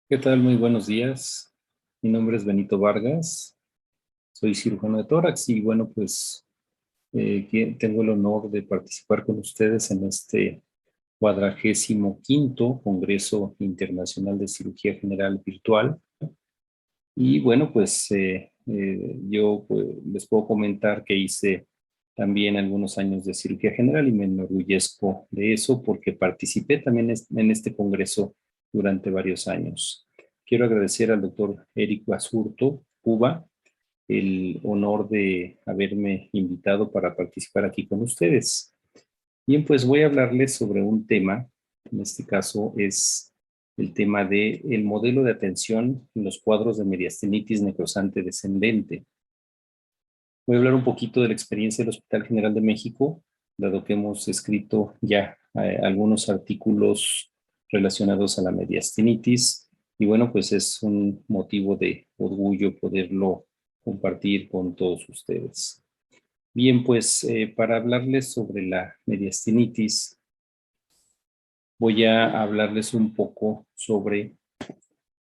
¿Qué tal? Muy buenos días. Mi nombre es Benito Vargas. Soy cirujano de tórax y bueno, pues tengo el honor de participar con ustedes en este 45º Congreso Internacional de Cirugía General Virtual. Y bueno, pues yo pues, les puedo comentar que hice también algunos años de cirugía general y me enorgullezco de eso porque participé también en este congreso durante varios años. Quiero agradecer al doctor Eric Basurto, Cuba, el honor de haberme invitado para participar aquí con ustedes. Bien, pues voy a hablarles sobre un tema, en este caso es el tema del modelo de atención en los cuadros de mediastinitis necrosante descendente. Voy a hablar un poquito de la experiencia del Hospital General de México, dado que hemos escrito ya algunos artículos relacionados a la mediastinitis, y bueno, pues es un motivo de orgullo poderlo compartir con todos ustedes. Bien, pues para hablarles sobre la mediastinitis, voy a hablarles un poco sobre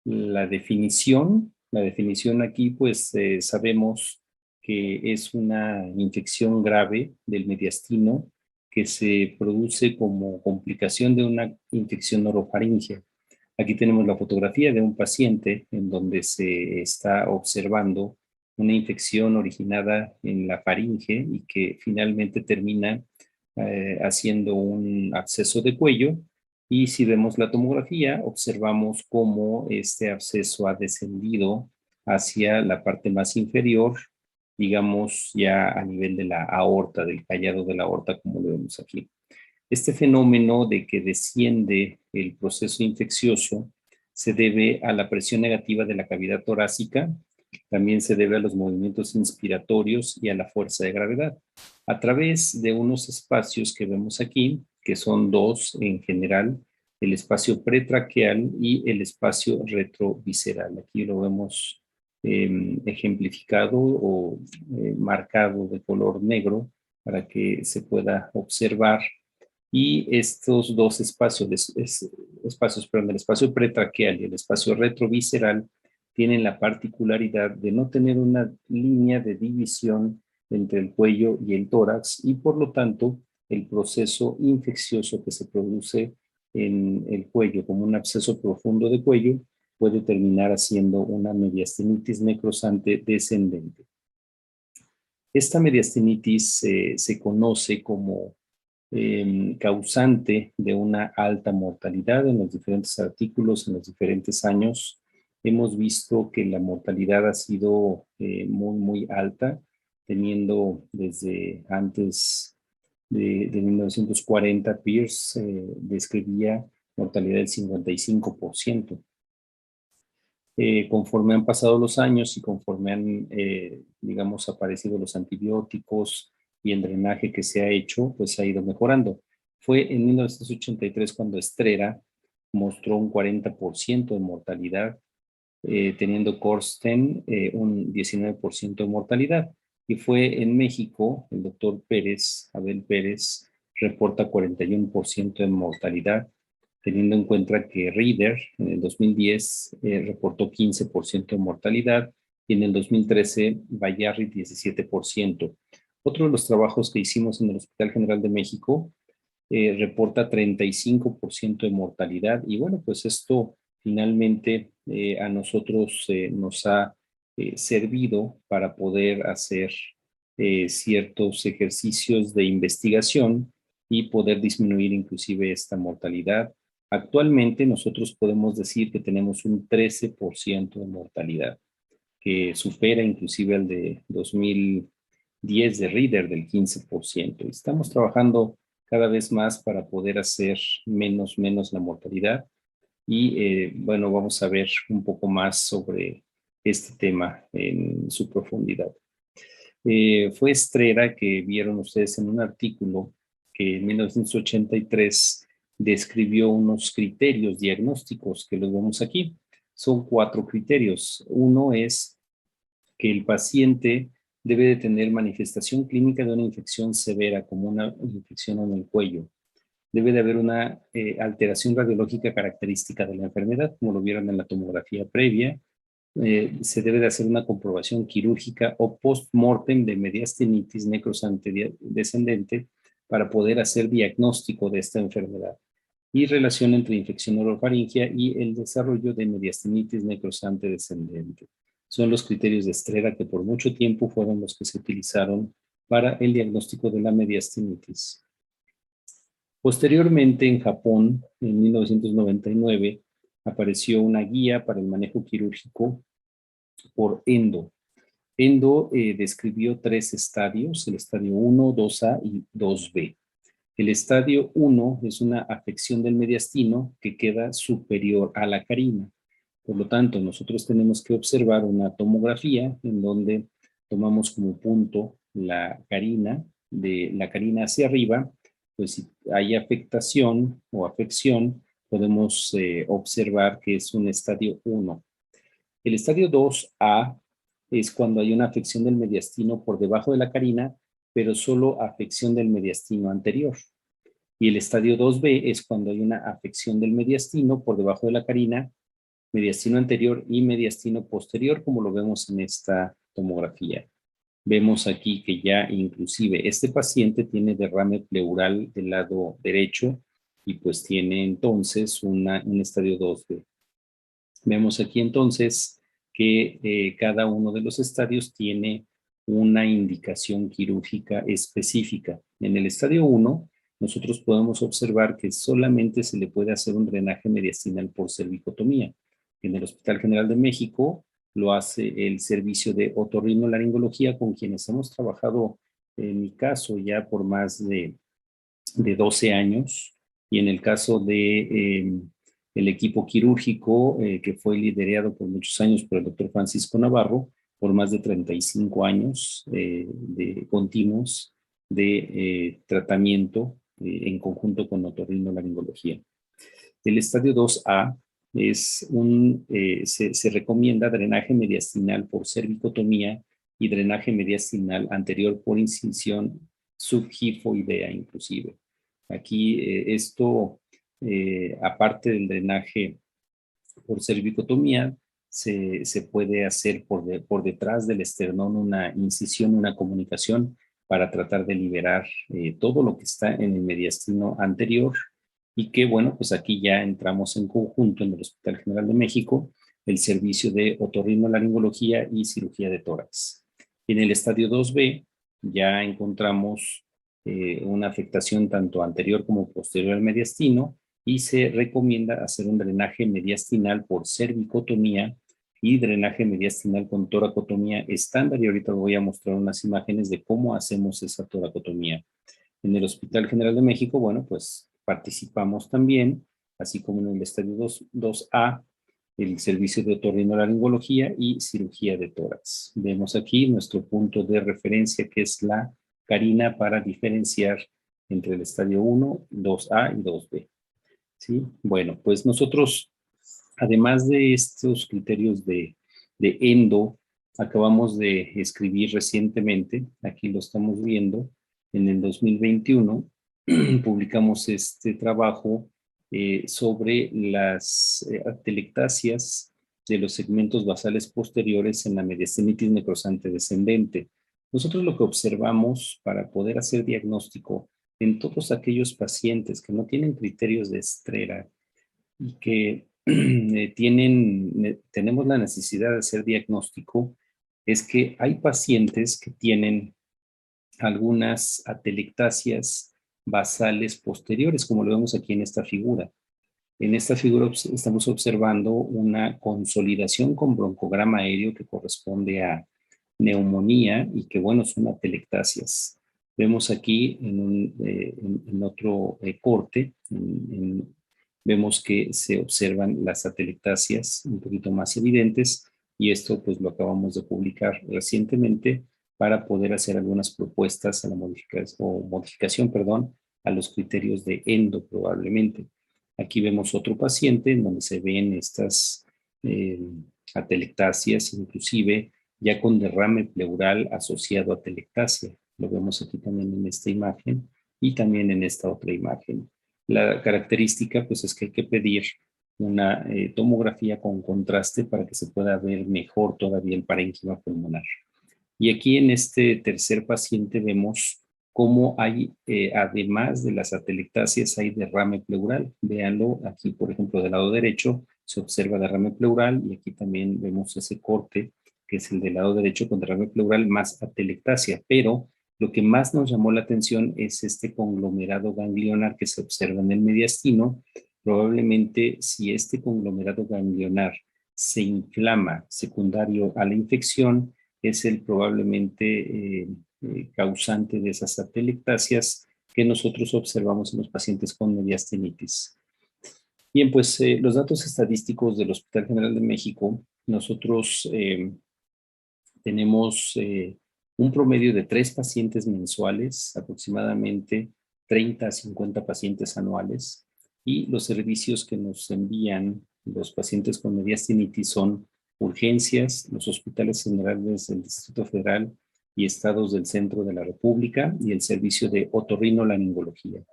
la definición. La definición aquí, pues sabemos que es una infección grave del mediastino que se produce como complicación de una infección orofaringea. Aquí tenemos la fotografía de un paciente en donde se está observando una infección originada en la faringe y que finalmente termina haciendo un absceso de cuello. Y si vemos la tomografía, observamos cómo este absceso ha descendido hacia la parte más inferior, digamos ya a nivel de la aorta, del callado de la aorta, como lo vemos aquí. Este fenómeno de que desciende el proceso infeccioso se debe a la presión negativa de la cavidad torácica, también se debe a los movimientos inspiratorios y a la fuerza de gravedad. A través de unos espacios que vemos aquí, que son dos en general, el espacio pretraqueal y el espacio retrovisceral. Aquí lo vemos ejemplificado o marcado de color negro para que se pueda observar. Y estos dos espacios, perdón, el espacio pretraqueal y el espacio retrovisceral tienen la particularidad de no tener una línea de división entre el cuello y el tórax y por lo tanto el proceso infeccioso que se produce en el cuello como un absceso profundo de cuello puede terminar haciendo una mediastinitis necrosante descendente. Esta mediastinitis se conoce como causante de una alta mortalidad en los diferentes artículos, en los diferentes años. Hemos visto que la mortalidad ha sido muy, muy alta, teniendo desde antes de 1940, Pierce describía mortalidad del 55%. Conforme han pasado los años y conforme han, digamos, aparecido los antibióticos y el drenaje que se ha hecho, pues ha ido mejorando. Fue en 1983 cuando Estrera mostró un 40% de mortalidad, teniendo Corsten un 19% de mortalidad. Y fue en México, el doctor Pérez, Abel Pérez, reporta 41% de mortalidad, teniendo en cuenta que Reader en el 2010 reportó 15% de mortalidad y en el 2013 Bayarri 17%. Otro de los trabajos que hicimos en el Hospital General de México reporta 35% de mortalidad y bueno, pues esto finalmente a nosotros nos ha servido para poder hacer ciertos ejercicios de investigación y poder disminuir inclusive esta mortalidad. Actualmente nosotros podemos decir que tenemos un 13% de mortalidad, que supera inclusive al de 2010 de Reader del 15%. Estamos trabajando cada vez más para poder hacer menos la mortalidad y bueno, vamos a ver un poco más sobre este tema en su profundidad. Fue Estrera que vieron ustedes en un artículo que en 1983 describió unos criterios diagnósticos que los vemos aquí. Son 4 criterios. Uno es que el paciente debe de tener manifestación clínica de una infección severa, como una infección en el cuello. debe de haber una alteración radiológica característica de la enfermedad, como lo vieron en la tomografía previa. Se debe de hacer una comprobación quirúrgica o post-mortem de mediastinitis necrosante descendente para poder hacer diagnóstico de esta enfermedad y relación entre infección orofaringea y el desarrollo de mediastinitis necrosante descendente. Son los criterios de Estrela que por mucho tiempo fueron los que se utilizaron para el diagnóstico de la mediastinitis. Posteriormente, en Japón, en 1999, apareció una guía para el manejo quirúrgico por Endo. Endo describió 3 estadios, el estadio 1, 2A y 2B. El estadio 1 es una afección del mediastino que queda superior a la carina. Por lo tanto, nosotros tenemos que observar una tomografía en donde tomamos como punto la carina, de la carina hacia arriba, pues si hay afectación o afección, podemos observar que es un estadio 1. El estadio 2A es cuando hay una afección del mediastino por debajo de la carina, pero solo afección del mediastino anterior. Y el estadio 2B es cuando hay una afección del mediastino por debajo de la carina, mediastino anterior y mediastino posterior, como lo vemos en esta tomografía. Vemos aquí que ya inclusive este paciente tiene derrame pleural del lado derecho y pues tiene entonces un estadio 2B. Vemos aquí entonces que cada uno de los estadios tiene una indicación quirúrgica específica. En el estadio 1, nosotros podemos observar que solamente se le puede hacer un drenaje mediastinal por cervicotomía. En el Hospital General de México lo hace el servicio de otorrinolaringología, con quienes hemos trabajado, en mi caso, ya por más de 12 años, y en el caso de el equipo quirúrgico, que fue liderado por muchos años por el doctor Francisco Navarro, por más de 35 años de continuos de tratamiento en conjunto con otorrinolaringología. El estadio 2A es se recomienda drenaje mediastinal por cervicotomía y drenaje mediastinal anterior por incisión subgifoidea inclusive. Aquí esto, aparte del drenaje por cervicotomía, se puede hacer por detrás del esternón una incisión, una comunicación para tratar de liberar todo lo que está en el mediastino anterior y que, bueno, pues aquí ya entramos en conjunto en el Hospital General de México, el servicio de otorrinolaringología y cirugía de tórax. En el estadio 2B ya encontramos una afectación tanto anterior como posterior al mediastino y se recomienda hacer un drenaje mediastinal por cervicotomía y drenaje mediastinal con toracotomía estándar, y ahorita voy a mostrar unas imágenes de cómo hacemos esa toracotomía. En el Hospital General de México, bueno, pues participamos también, así como en el estadio 2A, el servicio de otorrinolaringología y cirugía de tórax. Vemos aquí nuestro punto de referencia, que es la carina, para diferenciar entre el estadio 1, 2A y 2B. ¿Sí? Bueno, pues nosotros, además de estos criterios de endo, acabamos de escribir recientemente, aquí lo estamos viendo, en el 2021, publicamos este trabajo sobre las atelectasias de los segmentos basales posteriores en la mediastinitis necrosante descendente. Nosotros lo que observamos para poder hacer diagnóstico en todos aquellos pacientes que no tienen criterios de Estrela y que tenemos la necesidad de hacer diagnóstico, es que hay pacientes que tienen algunas atelectasias basales posteriores, como lo vemos aquí en esta figura. En esta figura estamos observando una consolidación con broncograma aéreo que corresponde a neumonía y que, bueno, son atelectasias. Vemos aquí en otro corte, vemos que se observan las atelectasias un poquito más evidentes, y esto pues lo acabamos de publicar recientemente para poder hacer algunas propuestas a la modificación, perdón, a los criterios de endo probablemente. Aquí vemos otro paciente en donde se ven estas atelectasias, inclusive ya con derrame pleural asociado a atelectasia. Lo vemos aquí también en esta imagen y también en esta otra imagen. La característica pues es que hay que pedir una tomografía con contraste para que se pueda ver mejor todavía el parénquima pulmonar. Y aquí en este tercer paciente vemos cómo hay, además de las atelectasias, hay derrame pleural. Véanlo aquí, por ejemplo, del lado derecho se observa derrame pleural y aquí también vemos ese corte que es el del lado derecho con derrame pleural más atelectasia. Pero lo que más nos llamó la atención es este conglomerado ganglionar que se observa en el mediastino. Probablemente si este conglomerado ganglionar se inflama secundario a la infección, es el probablemente causante de esas atelectasias que nosotros observamos en los pacientes con mediastinitis. Bien, pues los datos estadísticos del Hospital General de México, nosotros tenemos un promedio de 3 pacientes mensuales, aproximadamente 30 a 50 pacientes anuales, y los servicios que nos envían los pacientes con mediastinitis son urgencias, los hospitales generales del Distrito Federal y estados del centro de la República y el servicio de otorrinolaringología.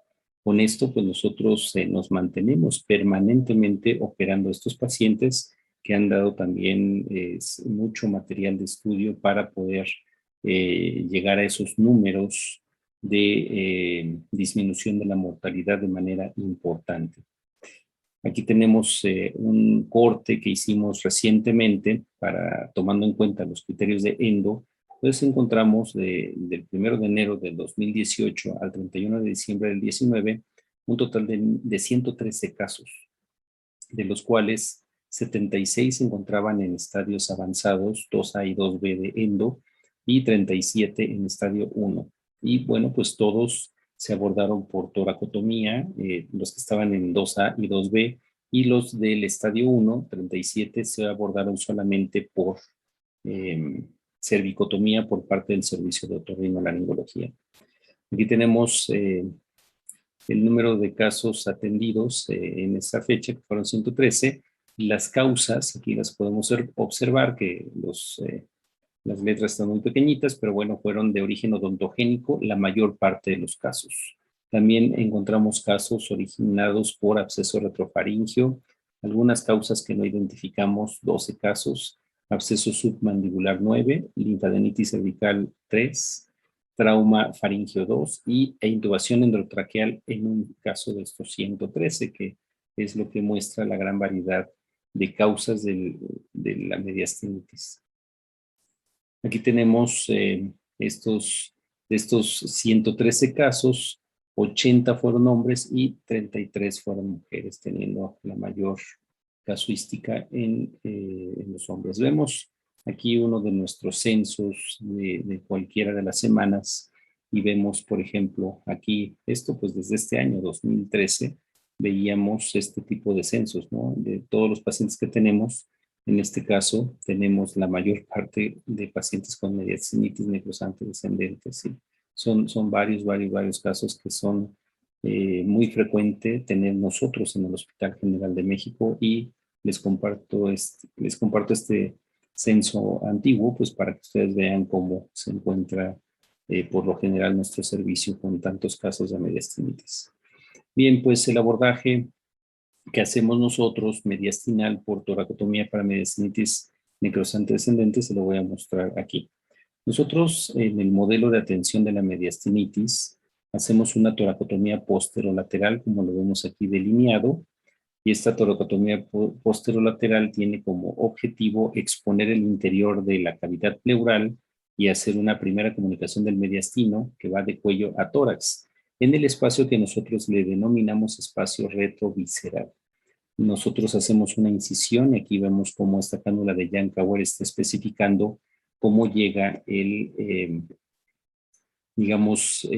Con esto, pues nosotros nos mantenemos permanentemente operando a estos pacientes que han dado también mucho material de estudio para poder llegar a esos números de disminución de la mortalidad de manera importante. Aquí tenemos un corte que hicimos recientemente para, tomando en cuenta los criterios de ENDO, pues encontramos del 1 de enero del 2018 al 31 de diciembre del 19 un total de 113 casos, de los cuales 76 se encontraban en estadios avanzados, 2A y 2B de endo, y 37 en estadio 1. Y bueno, pues todos se abordaron por toracotomía, los que estaban en 2A y 2B, y los del estadio 1, 37, se abordaron solamente por cervicotomía por parte del servicio de otorrinolaringología. Aquí tenemos el número de casos atendidos en esta fecha, que fueron 113, y las causas, aquí las podemos observar, que las letras están muy pequeñitas, pero bueno, fueron de origen odontogénico la mayor parte de los casos. También encontramos casos originados por absceso retrofaringio, algunas causas que no identificamos, 12 casos, absceso submandibular 9, linfadenitis cervical 3, trauma faringio 2 e intubación endotraqueal en un caso de estos 113, que es lo que muestra la gran variedad de causas de la mediastinitis. Aquí tenemos de estos 113 casos, 80 fueron hombres y 33 fueron mujeres, teniendo la mayor casuística en los hombres. Vemos aquí uno de nuestros censos de cualquiera de las semanas y vemos, por ejemplo, aquí esto, pues desde este año 2013, veíamos este tipo de censos, ¿no? De todos los pacientes que tenemos. En este caso, tenemos la mayor parte de pacientes con mediastinitis necrosante descendente. ¿Sí? Son varios casos que son muy frecuentes tener nosotros en el Hospital General de México, y les comparto este censo antiguo, pues para que ustedes vean cómo se encuentra por lo general nuestro servicio con tantos casos de mediastinitis. Bien, pues el abordaje que hacemos nosotros mediastinal por toracotomía para mediastinitis necrosante descendente se lo voy a mostrar aquí. Nosotros en el modelo de atención de la mediastinitis hacemos una toracotomía posterolateral, como lo vemos aquí delineado, y esta toracotomía posterolateral tiene como objetivo exponer el interior de la cavidad pleural y hacer una primera comunicación del mediastino que va de cuello a tórax, en el espacio que nosotros le denominamos espacio retrovisceral. Nosotros hacemos una incisión y aquí vemos cómo esta cánula de Yankauer está especificando cómo llega digamos,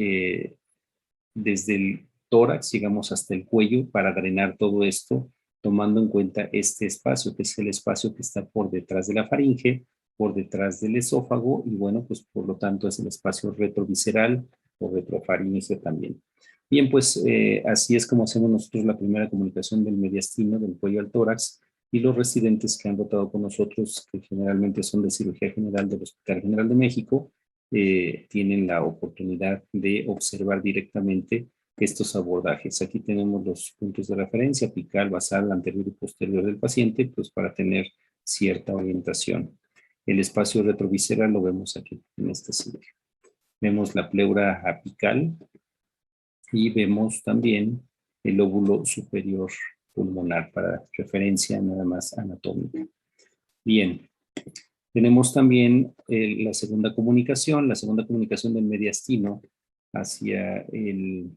desde el tórax, llegamos hasta el cuello para drenar todo esto, tomando en cuenta este espacio, que es el espacio que está por detrás de la faringe, por detrás del esófago, y bueno, pues por lo tanto es el espacio retrovisceral o retrofaringe también. Bien, pues así es como hacemos nosotros la primera comunicación del mediastino, del cuello al tórax, y los residentes que han rotado con nosotros, que generalmente son de cirugía general del Hospital General de México, tienen la oportunidad de observar directamente estos abordajes. Aquí tenemos los puntos de referencia, apical, basal, anterior y posterior del paciente, pues para tener cierta orientación. El espacio retrovisceral lo vemos aquí en esta silla. Vemos la pleura apical y vemos también el lóbulo superior pulmonar para referencia nada más anatómica. Bien, tenemos también la segunda comunicación del mediastino hacia el...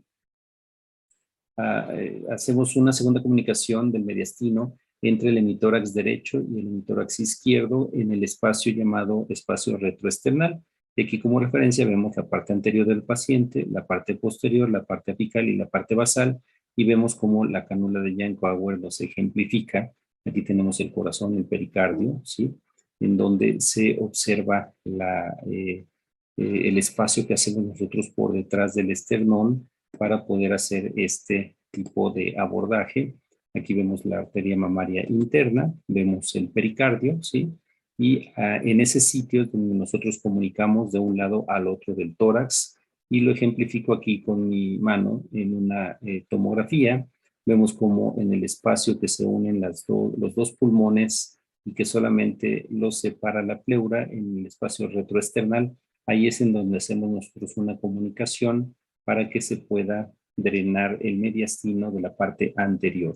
hacemos una segunda comunicación del mediastino entre el hemitórax derecho y el hemitórax izquierdo en el espacio llamado espacio retroesternal. Y aquí como referencia vemos la parte anterior del paciente, la parte posterior, la parte apical y la parte basal, y vemos cómo la cánula de Jank-Auer nos ejemplifica. Aquí tenemos el corazón, el pericardio, ¿sí? En donde se observa el espacio que hacemos nosotros por detrás del esternón para poder hacer este tipo de abordaje. Aquí vemos la arteria mamaria interna, vemos el pericardio, ¿sí? Y en ese sitio es donde nosotros comunicamos de un lado al otro del tórax, y lo ejemplifico aquí con mi mano en una tomografía. Vemos como en el espacio que se unen los dos pulmones y que solamente los separa la pleura, en el espacio retroesternal, ahí es en donde hacemos nosotros una comunicación para que se pueda drenar el mediastino de la parte anterior.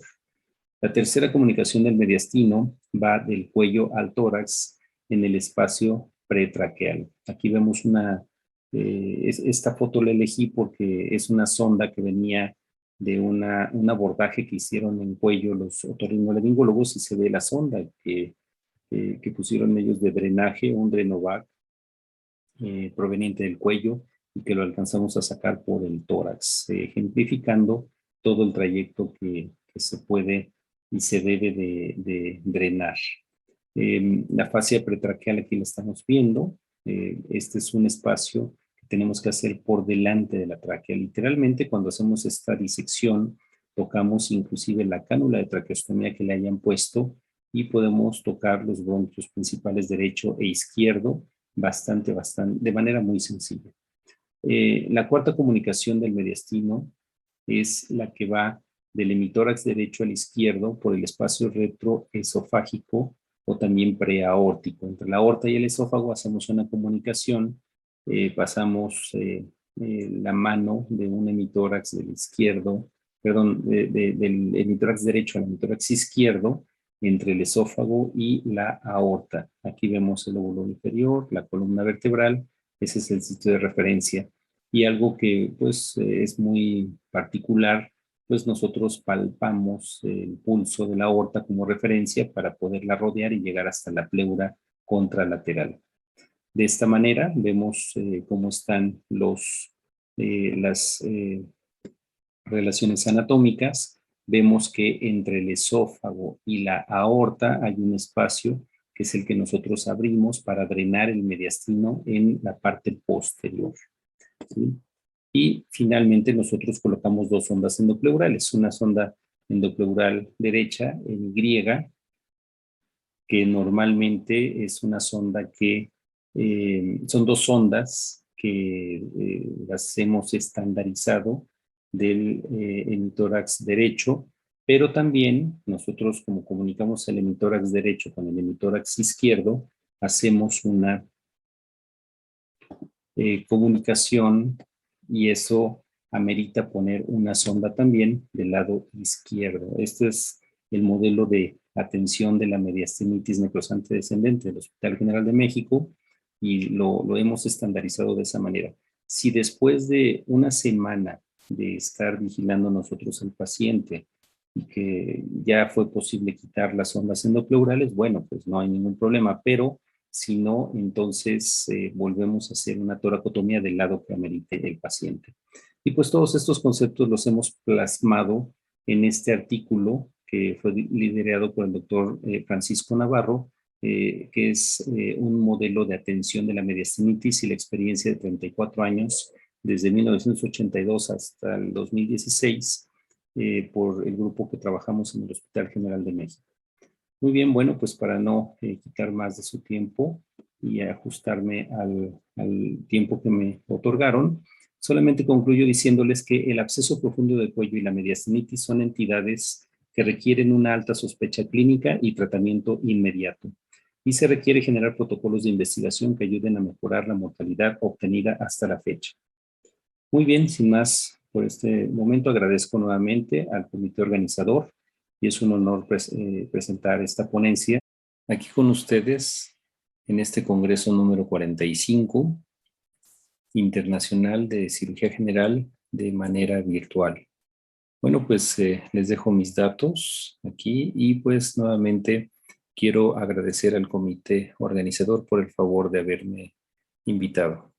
La tercera comunicación del mediastino va del cuello al tórax en el espacio pretraqueal. Aquí vemos esta foto la elegí porque es una sonda que venía de un abordaje que hicieron en cuello los otorrinolaringólogos, y se ve la sonda que pusieron ellos de drenaje, un Drenovac proveniente del cuello, y que lo alcanzamos a sacar por el tórax, ejemplificando todo el trayecto que se puede y se debe de drenar. La fascia pretraqueal aquí la estamos viendo. Este es un espacio que tenemos que hacer por delante de la tráquea. Literalmente, cuando hacemos esta disección, tocamos inclusive la cánula de traqueostomía que le hayan puesto, y podemos tocar los bronquios principales derecho e izquierdo de manera muy sencilla. La cuarta comunicación del mediastino es la que va del hemitórax derecho al izquierdo por el espacio retroesofágico o también preaórtico. Entre la aorta y el esófago hacemos una comunicación, pasamos la mano de un hemitórax del izquierdo, perdón, del hemitórax derecho al hemitórax izquierdo, entre el esófago y la aorta. Aquí vemos el lóbulo inferior, la columna vertebral, ese es el sitio de referencia. Y algo que pues es muy particular, pues nosotros palpamos el pulso de la aorta como referencia para poderla rodear y llegar hasta la pleura contralateral. De esta manera vemos cómo están las relaciones anatómicas. Vemos que entre el esófago y la aorta hay un espacio que es el que nosotros abrimos para drenar el mediastino en la parte posterior, ¿sí? Y finalmente nosotros colocamos dos sondas endopleurales, una sonda endopleural derecha en Y, que normalmente es una sonda que son dos sondas que las hemos estandarizado del hemitórax derecho, pero también nosotros, como comunicamos el hemitórax derecho con el hemitórax izquierdo, hacemos una comunicación, y eso amerita poner una sonda también del lado izquierdo. Este es el modelo de atención de la mediastinitis necrosante descendente del Hospital General de México, y lo hemos estandarizado de esa manera. Si después de una semana de estar vigilando nosotros al paciente y que ya fue posible quitar las ondas endopleurales, bueno, pues no hay ningún problema, pero si no, entonces volvemos a hacer una toracotomía del lado que amerite el paciente. Y pues todos estos conceptos los hemos plasmado en este artículo que fue liderado por el doctor Francisco Navarro, que es un modelo de atención de la mediastinitis y la experiencia de 34 años, desde 1982 hasta el 2016, por el grupo que trabajamos en el Hospital General de México. Muy bien, bueno, pues para no quitar más de su tiempo y ajustarme al tiempo que me otorgaron, Solamente concluyo diciéndoles que el absceso profundo del cuello y la mediastinitis son entidades que requieren una alta sospecha clínica y tratamiento inmediato. Y se requiere generar protocolos de investigación que ayuden a mejorar la mortalidad obtenida hasta la fecha. Muy bien, sin más por este momento, agradezco nuevamente al comité organizador y es un honor presentar esta ponencia aquí con ustedes en este Congreso número 45 Internacional de Cirugía General de manera virtual. Bueno, pues les dejo mis datos aquí y pues nuevamente quiero agradecer al comité organizador por el favor de haberme invitado.